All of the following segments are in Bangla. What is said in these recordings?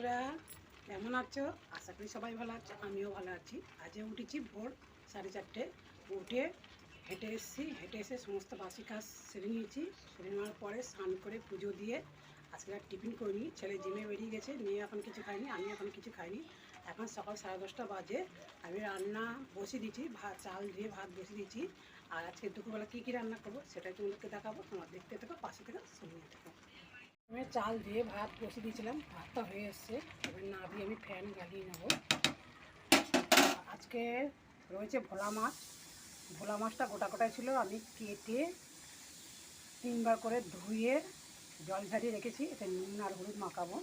বন্ধুরা কেমন আছো? আশা করি সবাই ভালো আছো, আমিও ভালো আছি। আজকে উঠেছি ভোর 4:30, উঠে হেঁটে এসে সমস্ত বাসি কাজ সেরে নিয়েছি। সেরে নেওয়ার পরে স্নান করে পুজো দিয়ে আজকে আর টিফিন করিনি। ছেলে জিমে বেরিয়ে গেছে, মেয়ে এখন কিছু খায়নি, আমি এখন কিছু খাইনি। এখন সকাল 10:30 বাজে। আমি রান্না বসিয়ে দিয়েছি, চাল ধুয়ে ভাত বসিয়ে দিয়েছি। আর আজকে দুপুরবেলা কী রান্না করবো সেটাই তোমাদেরকে দেখাবো। তোমার দেখতে থেকো, পাশে থেকে সঙ্গে থেকো। আমি চাল ধুয়ে ভাত বসিয়ে দিয়েছিলাম, ভাতটা হয়ে এসছে। এবার নাবিয়ে আমি ফ্যান গালিয়ে নেব। আজকে রয়েছে ভোলা মাছ। ভোলা মাছটা গোটা গোটায় ছিল, আমি কেটে 3বার করে ধুয়ে জল ঝারিয়ে রেখেছি। এতে নুন আর হলুদ মাখাবো।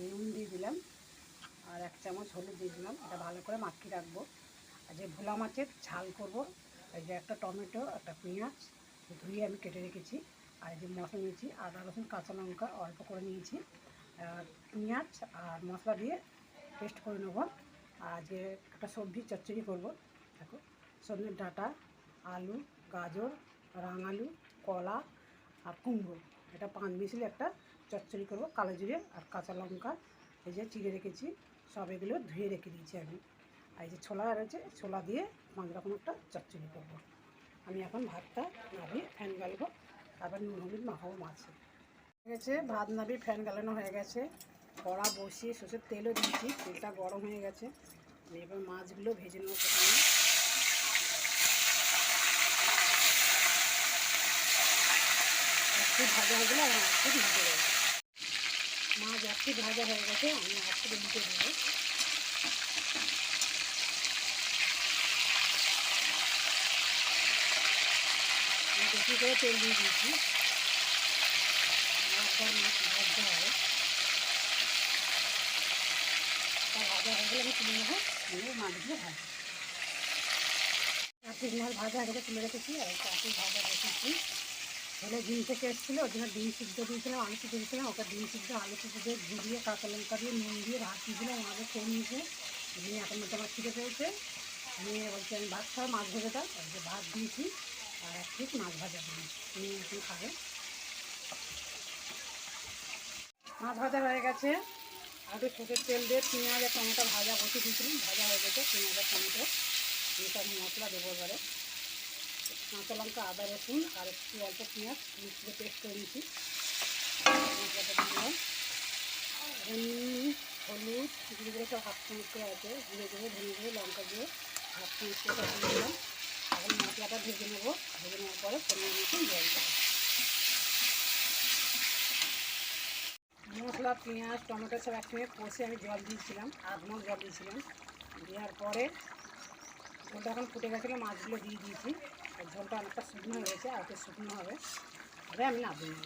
নুন দিয়ে দিলাম আর 1 চামচ হলুদ দিয়ে দিলাম। এটা ভালো করে মাখিয়ে রাখবো। আর যে ভোলা মাছের ঝাল করব, এই যে একটা টমেটো, একটা পেঁয়াজ ধুয়ে আমি কেটে রেখেছি। আর যে মশলা নিয়েছি, আদা রসুন কাঁচা লঙ্কা অল্প করে নিয়েছি, পেঁয়াজ আর মশলা দিয়ে পেস্ট করে নেব। আর যে একটা সবজি চচ্চড়ি করব, দেখো সজনের ডাঁটা, আলু, গাজর, রাঙালু, কলা আর কুমড়ো, এটা 5 মিশিয়ে একটা চচ্চড়ি করব। কালো জিরে আর কাঁচা লঙ্কা এই যে চিড়ে রেখেছি, সব এগুলো ধুয়ে রেখে দিয়েছি আমি। আর এই যে ছোলা রয়েছে, ছোলা দিয়ে 5 রকম একটা চচ্চড়ি করব। আমি এখন ভাতটা নামিয়ে ফ্যান গালবো, তারপর নুন হলুদ মাখাবো মাছে। হয়ে গেছে ভাত নামিয়ে ফ্যান গালানো হয়ে গেছে। কড়া বসিয়ে সর্ষের তেলও দিয়েছি, তেলটা গরম হয়ে গেছে। আমি এবার মাছগুলো ভেজে নেবো প্রথমে। একটু ভাজা হয়ে গেলে আমি একটু দিতে দেবো। মাছ একটু ভাজা হয়ে গেছে, আমি একটু দিতে দেবো। আমি বেশি করে তেল দিয়ে দিয়েছি, মাছ ভাজতে হবে। তা ভাজা হয়ে গেলে আমি তুলে নেবো, নিয়ে মাছগুলো ভাজবো। 4 পিস মাছ ভাজা হয়ে গেছে, তুলে রেখেছি। আর 4 পিস ভাজা বসেছি। ছেলে ডিম থেকে এসেছিলো, ওই জন্য ডিম সিদ্ধ দিয়েছিলাম, আলু সিদ্ধ দিয়েছিলাম। ওকে ডিম সিদ্ধ আলু সিদ্ধ দিয়ে ঘুরিয়ে কাঁচা লঙ্কা দিয়ে নুন দিয়ে ভাত দিয়েছিলাম, আমাদের খেয়ে নিয়েছে। নিয়ে এখন মতো আমার খিদে পেয়েছে, নিয়ে বলছে আমি ভাত খাওয়া, মাছ ভেজে দাও। যে ভাত দিয়েছি আর 1 পিস মাছ ভাজা দিই, নিয়ে এখন খাবে। মাছ ভাজা হয়ে গেছে। আর একটু সরষের তেল দিয়ে পেঁয়াজ আর টমেটো ভাজা বসিয়ে দিয়েছিলাম, ভাজা হয়ে গেছে পেঁয়াজ আর টমেটো। দিয়ে সব মশলা দেবো এবারে। কাঁচা লঙ্কা, আদা রসুন আর একটু অল্প পেঁয়াজ মিক্সিতে পেস্ট করে নিয়েছি, মশলাটা দিলাম। হলুদ জিরে সব 1/2 চামচ করে আছে, জিরে দেবো, ধনে দেবো, লঙ্কা দিয়ে 1/2 চামচ করে সব দিলাম। এখন মশলাটা ভেজে নেবো, ভেজে নেওয়ার পরে পরিমাণ মতন জল দেবো। মশলা পেঁয়াজ টমেটো সব একসঙ্গে কষে আমি জল দিয়েছিলাম, 1/2 মগ জল দিয়েছিলাম। দেওয়ার পরে ঝোলটা এখন ফুটে গেছিলো, মাছগুলো দিয়ে দিয়েছি। আর ঝোলটা অনেকটা শুকনো হয়ে গেছে, আর একটু শুকনো হবে, তবে আমি নামিয়ে নেব।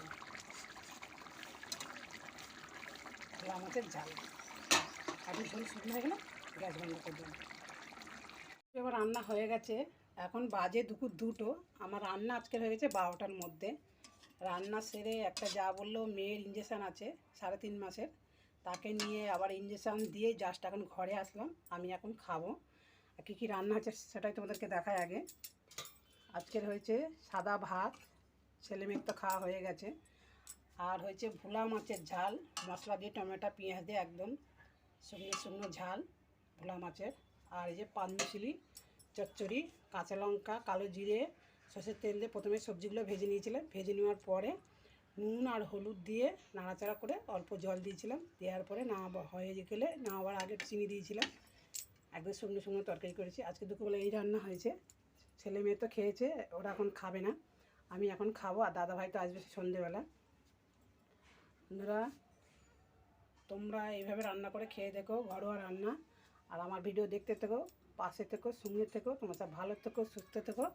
ভোলা মাছের ঝাল আর ঝোল শুকনো হয়ে গেলে গ্যাস বন্ধ করে দেবো। এবার রান্না হয়ে গেছে, এখন বাজে দুপুর 2টো। আমার রান্না আজকে হয়ে গেছে 12টার মধ্যে। রান্না সেরে একটা যা বললো মেয়ের ইঞ্জেকশান আছে 3.5 মাসের, তাকে নিয়ে আবার ইঞ্জেকশান দিয়ে জাস্ট এখন ঘরে আসলাম। আমি এখন খাবো। কী কী রান্না হচ্ছে সেটাই তোমাদেরকে দেখায় আগে। আজকের হয়েছে সাদা ভাত, ছেলে মেয়ের তো খাওয়া হয়ে গেছে। আর হয়েছে ভোলা মাছের ঝাল, মশলা দিয়ে টমেটো পেঁয়াজ দিয়ে একদম শুকনো শুকনো ঝাল ভোলা মাছের। আর এই যে 5 মিশালি চচ্চড়ি, কাঁচা লঙ্কা, কালো জিরে, সর্ষের তেল দিয়ে প্রথমে সবজিগুলো ভেজে নিয়েছিলাম। ভেজে নেওয়ার পরে নুন আর হলুদ দিয়ে নাড়াচাড়া করে অল্প জল দিয়েছিলাম। দেওয়ার পরে হয়ে গেলে নামাবার আগে চিনি দিয়েছিলাম। একদম শুকনো শুকনো তরকারি করেছি। আজকে দুপুরবেলা এই রান্না হয়েছে। ছেলে মেয়ে তো খেয়েছে, ওরা এখন খাবে না, আমি এখন খাবো। আর দাদাভাই তো আসবে সন্ধেবেলা। বন্ধুরা তোমরা এইভাবে রান্না করে খেয়ে দেখো, ঘরোয়া রান্না। আর আমার ভিডিও দেখতে থেকো, পাশে থেকো, সঙ্গে থেকো। তোমরা সব ভালো থেকো, সুস্থ থেকো।